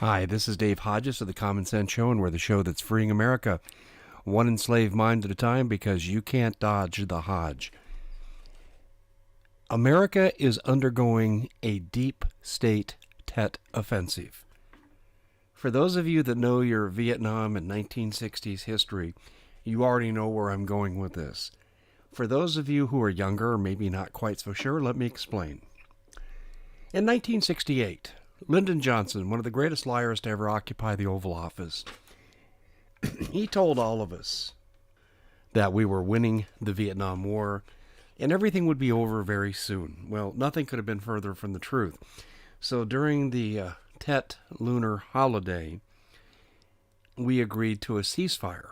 Hi, this is Dave Hodges of the Common Sense Show, and we're the show that's freeing America, one enslaved mind at a time, because you can't dodge the Hodge. America is undergoing a deep state Tet offensive. For those of you that know your Vietnam and 1960s history, you already know where I'm going with this. For those of you who are younger or maybe not quite so sure, let me explain. In 1968, Lyndon Johnson, one of the greatest liars to ever occupy the Oval Office, he told all of us that we were winning the Vietnam War and everything would be over very soon. Well, nothing could have been further from the truth. So during the Tet lunar holiday, we agreed to a ceasefire.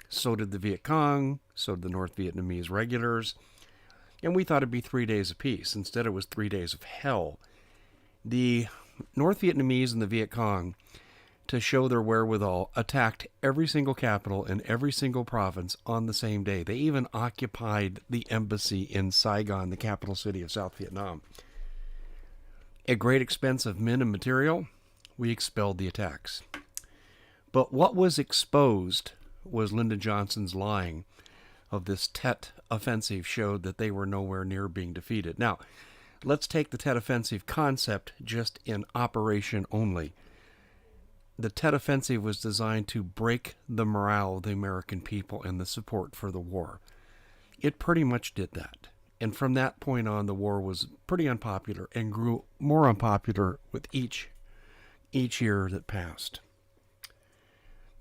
So did the Viet Cong, so did the North Vietnamese regulars, and we thought it'd be 3 days of peace. Instead, it was 3 days of hell. The North Vietnamese and the Viet Cong, to show their wherewithal, attacked every single capital in every single province on the same day. They even occupied the embassy in Saigon, the capital city of South Vietnam. At great expense of men and material, we expelled the attacks. But what was exposed was Lyndon Johnson's lying of this Tet offensive showed that they were nowhere near being defeated. Now, let's take the Tet offensive concept just in operation only. The Tet offensive was designed to break the morale of the American people and the support for the war. It pretty much did that. And from that point on, the war was pretty unpopular and grew more unpopular with each year that passed.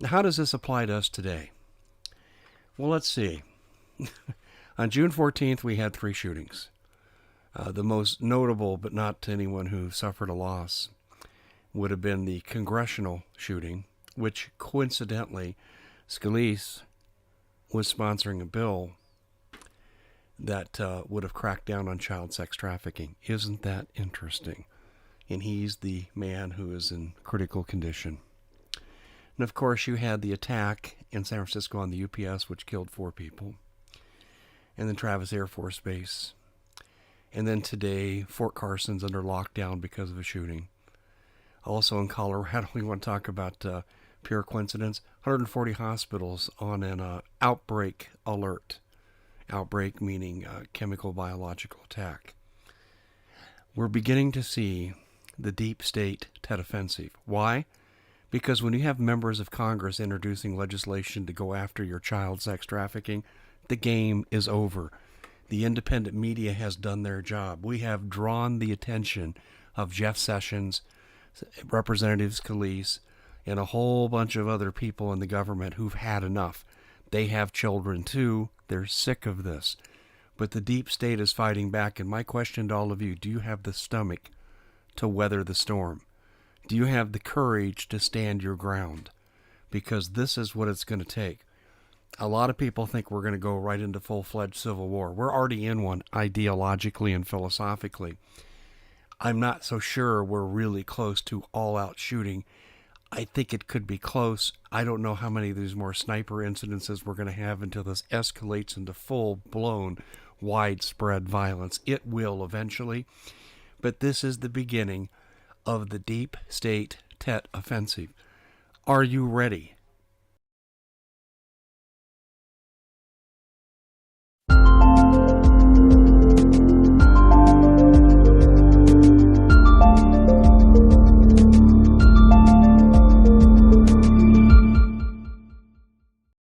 Now, how does this apply to us today? Well, let's see. On June 14th, we had 3 shootings. The most notable, but not to anyone who suffered a loss, would have been the congressional shooting, which coincidentally, Scalise was sponsoring a bill that would have cracked down on child sex trafficking. Isn't that interesting? And he's the man who is in critical condition. And of course, you had the attack in San Francisco on the UPS, which killed 4 people, and then Travis Air Force Base. And then today, Fort Carson's under lockdown because of a shooting. Also in Colorado, we want to talk about pure coincidence. 140 hospitals on an outbreak alert. Outbreak meaning chemical biological attack. We're beginning to see the deep state Tet offensive. Why? Because when you have members of Congress introducing legislation to go after your child sex trafficking, the game is over. The independent media has done their job. We have drawn the attention of Jeff Sessions, Representative Scalise, and a whole bunch of other people in the government who've had enough. They have children too. They're sick of this. But the deep state is fighting back. And my question to all of you, do you have the stomach to weather the storm? Do you have the courage to stand your ground? Because this is what it's going to take. A lot of people think we're going to go right into full-fledged civil war. We're already in one ideologically and philosophically. I'm not so sure we're really close to all-out shooting. I think it could be close. I don't know how many of these more sniper incidences we're going to have until this escalates into full-blown, widespread violence. It will eventually. But this is the beginning of the deep state Tet offensive. Are you ready?